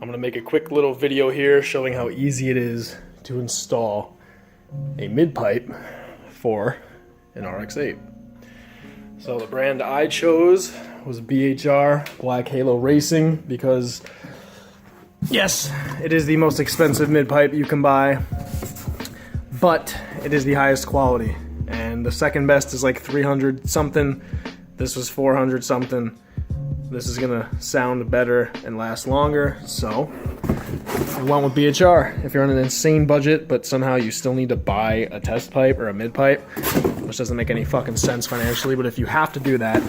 I'm gonna make a quick little video here showing how easy it is to install a mid-pipe for an RX8. So the brand I chose was BHR Black Halo Racing because, yes, it is the most expensive mid-pipe you can buy, but it is the highest quality. And the second best is like 300 something. This was 400 something. This is gonna sound better and last longer, so I went with BHR. If you're on an insane budget, but somehow you still need to buy a test pipe or a mid pipe, which doesn't make any fucking sense financially, but if you have to do that,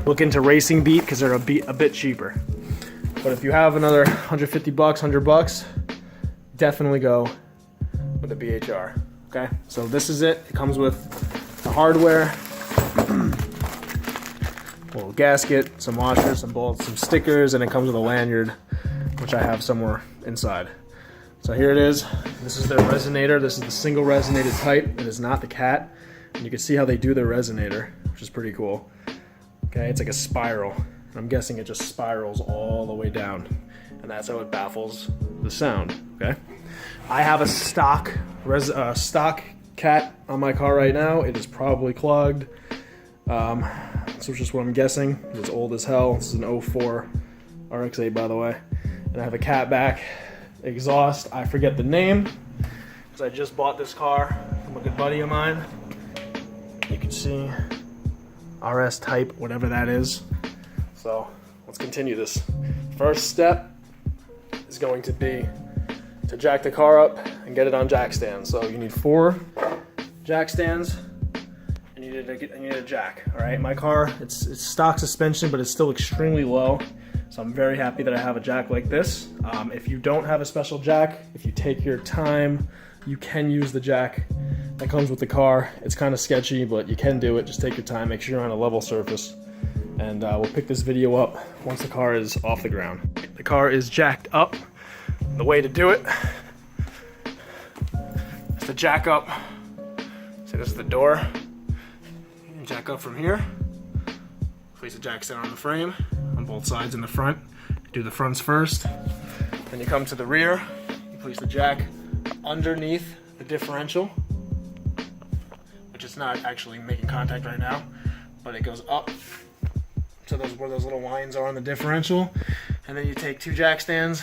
look into Racing Beat because they're a bit cheaper. But if you have another 150 bucks, 100 bucks, definitely go with the BHR. Okay, so this is it. It comes with the hardware. A little gasket, some washers, some bolts, some stickers, and it comes with a lanyard, which I have somewhere inside. So here it is. This is their resonator. This is the single resonated pipe. It is not the cat. And you can see how they do their resonator, which is pretty cool. Okay, it's like a spiral. And I'm guessing it just spirals all the way down. And that's how it baffles the sound, okay? I have a stock cat on my car right now. It is probably clogged. So it's just what I'm guessing. It's old as hell. This is an 04 RX8, by the way. And I have a cat back exhaust. I forget the name because I just bought this car from a good buddy of mine. You can see RS type, whatever that is. So let's continue this. First step is going to be to jack the car up and get it on jack stands. So you need 4 jack stands. You need a jack, all right? My car, it's stock suspension, but it's still extremely low. So I'm very happy that I have a jack like this. If you don't have a special jack, if you take your time, you can use the jack that comes with the car. It's kind of sketchy, but you can do it. Just take your time, make sure you're on a level surface. And we'll pick this video up once the car is off the ground. The car is jacked up. The way to do it is to jack up. So this is the door. Jack up from here, place the jack stand on the frame, on both sides in the front. Do the fronts first, then you come to the rear, you place the jack underneath the differential, which is not actually making contact right now, but it goes up to where those little lines are on the differential, and then you take 2 jack stands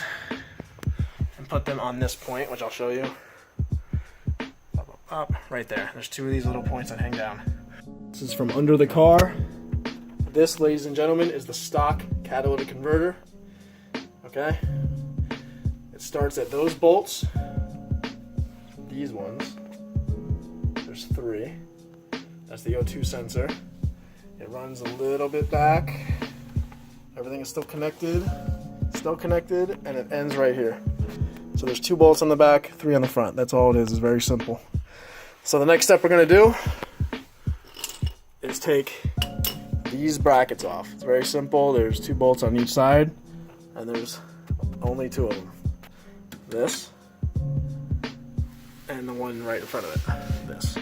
and put them on this point, which I'll show you. Up, right there. There's 2 of these little points that hang down. This is from under the car. This, ladies and gentlemen, is the stock catalytic converter. Okay? It starts at those bolts. These ones. There's 3. That's the O2 sensor. It runs a little bit back. Everything is still connected. And it ends right here. So there's 2 bolts on the back, 3 on the front. That's all it is. It's very simple. So the next step we're going to do is take these brackets off. It's very simple. There's 2 bolts on each side, and there's only 2 of them. This, and the one right in front of it, this.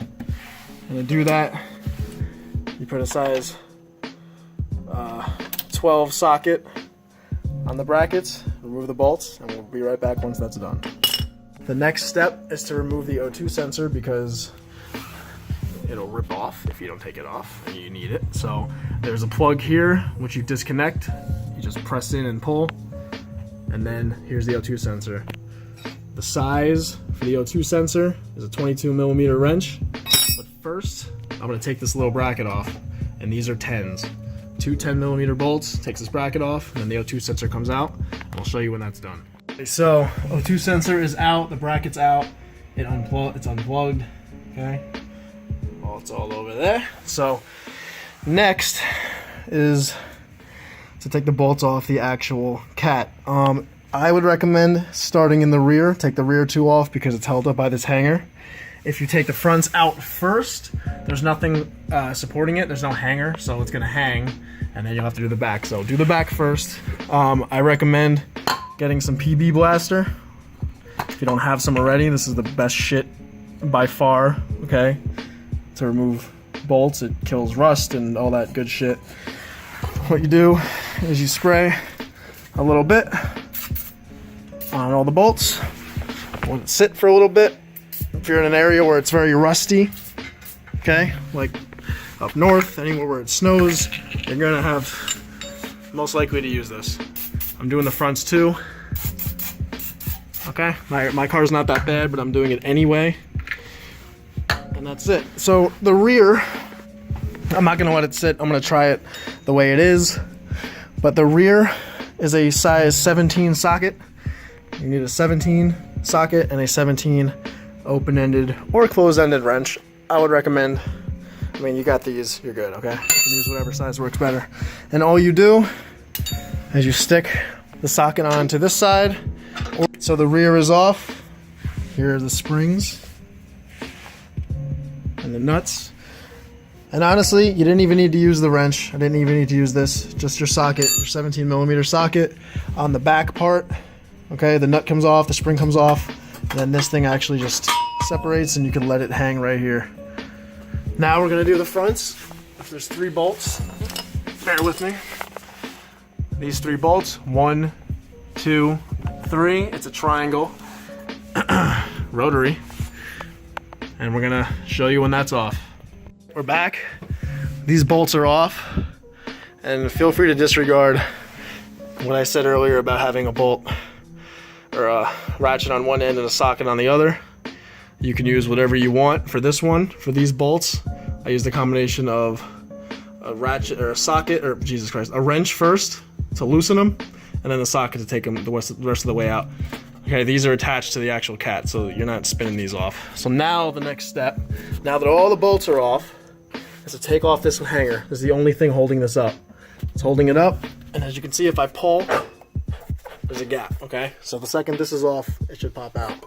And to do that, you put a size 12 socket on the brackets, remove the bolts, and we'll be right back once that's done. The next step is to remove the O2 sensor because it'll rip off if you don't take it off, and you need it. So there's a plug here which you disconnect. You just press in and pull, and then here's the O2 sensor. The size for the O2 sensor is a 22mm wrench. But first, I'm gonna take this little bracket off, and these are 10s. 2 10mm bolts takes this bracket off, and then the O2 sensor comes out. And I'll show you when that's done. Okay, so O2 sensor is out, the bracket's out. It's unplugged. Okay. It's all over there. So next is to take the bolts off the actual cat. I would recommend starting in the rear. Take the rear 2 off because it's held up by this hanger. If you take the fronts out first, there's nothing supporting it. There's no hanger, so it's gonna hang, and then you'll have to do the back. So do the back first. I recommend getting some PB Blaster. If you don't have some already, this is the best shit by far, okay? To remove bolts, it kills rust and all that good shit. What you do is you spray a little bit on all the bolts. Let it sit for a little bit. If you're in an area where it's very rusty, okay, like up north, anywhere where it snows, you're gonna have most likely to use this. I'm doing the fronts too. Okay, my car's not that bad, but I'm doing it anyway. And that's it. So the rear, I'm not gonna let it sit. I'm gonna try it the way it is. But the rear is a size 17 socket. You need a 17 socket and a 17 open-ended or closed-ended wrench. I would recommend, I mean, you got these, you're good, okay? You can use whatever size works better. And all you do is you stick the socket onto this side. So the rear is off. Here are the springs and the nuts. And honestly, you didn't even need to use the wrench. I didn't even need to use this. Just your socket, your 17 millimeter socket on the back part. Okay, the nut comes off, the spring comes off, and then this thing actually just separates and you can let it hang right here. Now we're gonna do the fronts. There's 3 bolts. Bear with me. These 3 bolts, 1, 2, 3. It's a triangle, rotary. And we're gonna show you when that's off. We're back. These bolts are off. And feel free to disregard what I said earlier about having a bolt or a ratchet on one end and a socket on the other. You can use whatever you want for this one. For these bolts, I used a combination of a ratchet or a socket, or Jesus Christ, a wrench first to loosen them, and then the socket to take them the rest of the way out. Okay, these are attached to the actual cat, so you're not spinning these off. So now the next step, now that all the bolts are off, is to take off this hanger. This is the only thing holding this up. It's holding it up, and as you can see, if I pull, there's a gap, okay? So the second this is off, it should pop out.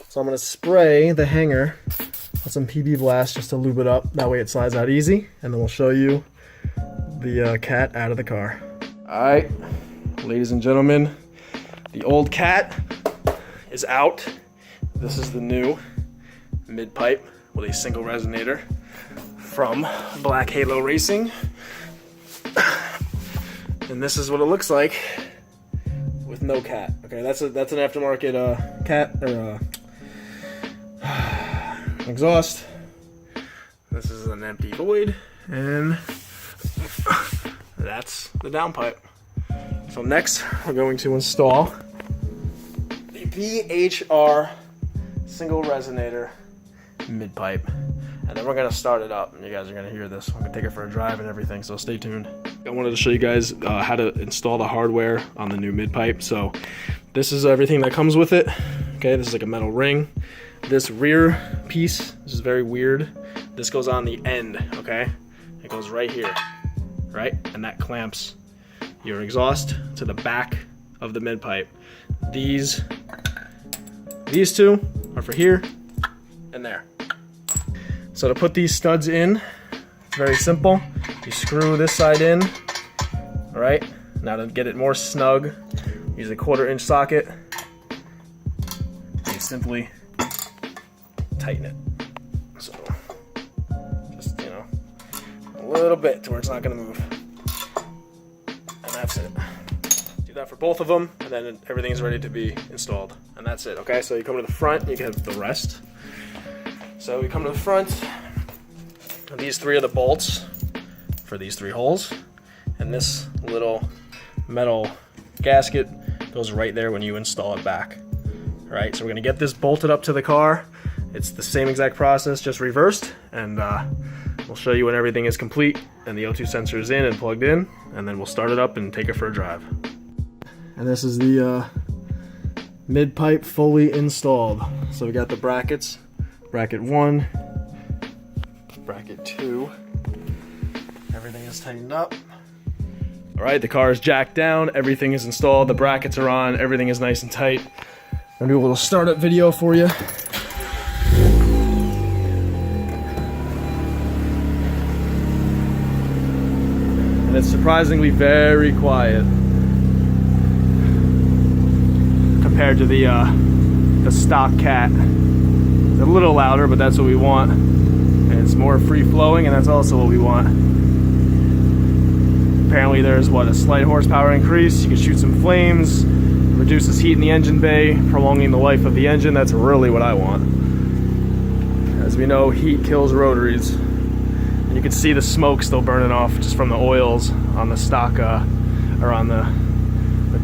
So I'm gonna spray the hanger with some PB Blast just to lube it up. That way it slides out easy, and then we'll show you the cat out of the car. All right, ladies and gentlemen, the old cat is out. This is the new Midpipe with a single resonator from Black Halo Racing. And this is what it looks like with no cat. Okay, that's an aftermarket cat or exhaust. This is an empty void, and that's the downpipe. So next, we're going to install the BHR single resonator midpipe, and then we're gonna start it up, and you guys are gonna hear this. I'm gonna take it for a drive and everything, so stay tuned. I wanted to show you guys how to install the hardware on the new midpipe. So this is everything that comes with it. Okay, this is like a metal ring. This rear piece, this is very weird. This goes on the end, okay? It goes right here, right? And that clamps your exhaust to the back of the midpipe. These two are for here and there. So to put these studs in, it's very simple. You screw this side in, all right? Now to get it more snug, use a 1/4 inch socket. You simply tighten it. So just, you know, a little bit to where it's not gonna move. And that's it. Do that for both of them, and then everything's ready to be installed. And that's it, okay? So you come to the front, you get the rest. So we come to the front, and these 3 are the bolts for these 3 holes. And this little metal gasket goes right there when you install it back. All right, so we're gonna get this bolted up to the car. It's the same exact process, just reversed, and we'll show you when everything is complete and the O2 sensor is in and plugged in, and then we'll start it up and take it for a drive. And this is the midpipe fully installed. So we got the brackets, bracket 1, bracket 2. Everything is tightened up. All right, the car is jacked down, everything is installed, the brackets are on, everything is nice and tight. I'm gonna do a little startup video for you. And it's surprisingly very quiet compared to the stock cat. It's a little louder, but that's what we want. And it's more free flowing, and that's also what we want. Apparently there's what, a slight horsepower increase. You can shoot some flames, Reduces heat in the engine bay, prolonging the life of the engine. That's really what I want. As we know, heat kills rotaries. And you can see the smoke still burning off just from the oils on the stock, or on the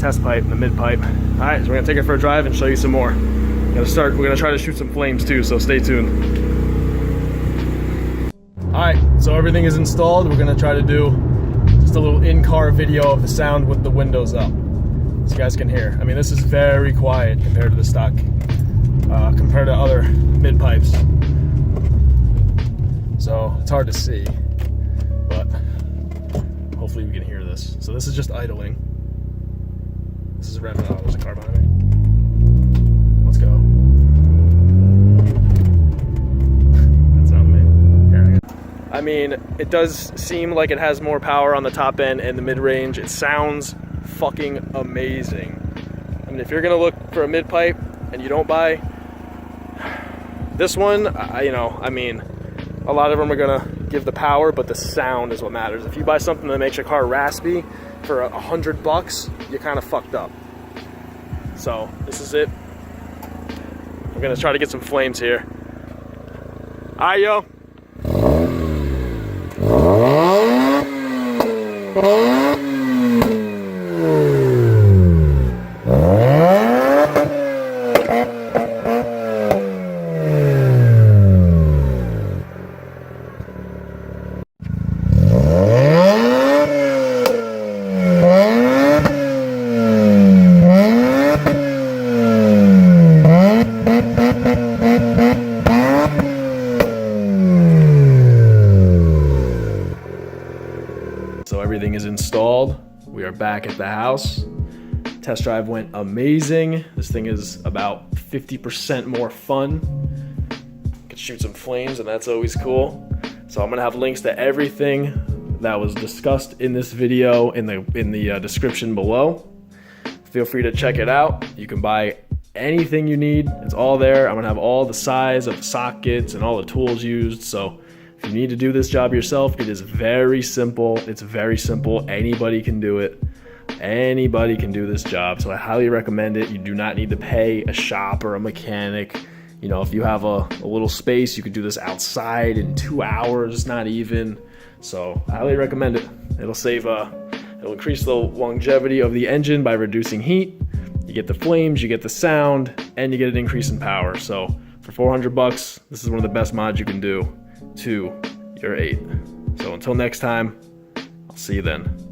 test pipe and the mid pipe. All right, so we're gonna take it for a drive and show you some more. We're gonna try to shoot some flames too, so stay tuned. All right, so everything is installed. We're gonna try to do just a little in-car video of the sound with the windows up, so you guys can hear. I mean, this is very quiet compared to the stock, compared to other mid pipes. So it's hard to see, but hopefully we can hear this. So this is just idling. This is revving. Oh, there's a car behind me. Let's go. That's not me. Here, I mean, it does seem like it has more power on the top end and the mid-range. It sounds fucking amazing. I mean, if you're gonna look for a mid-pipe and you don't buy this one, I mean, a lot of them are gonna give the power, but the sound is what matters. If you buy something that makes your car raspy for $100, you're kind of fucked up. So this is it. We're gonna try to get some flames here. All right, yo. So everything is installed. We are back at the house. Test drive went amazing. This thing is about 50% more fun. Could shoot some flames, and that's always cool. So I'm gonna have links to everything that was discussed in this video in the description below. Feel free to check it out. You can buy anything you need. It's all there. I'm gonna have all the size of the sockets and all the tools used. So if you need to do this job yourself, it is very simple. It's very simple. Anybody can do it. Anybody can do this job. So I highly recommend it. You do not need to pay a shop or a mechanic. You know, if you have a little space, you could do this outside in 2 hours, not even. So I highly recommend it. It'll increase the longevity of the engine by reducing heat. You get the flames, you get the sound, and you get an increase in power. So for $400, this is one of the best mods you can do to your 8. So until next time, I'll see you then.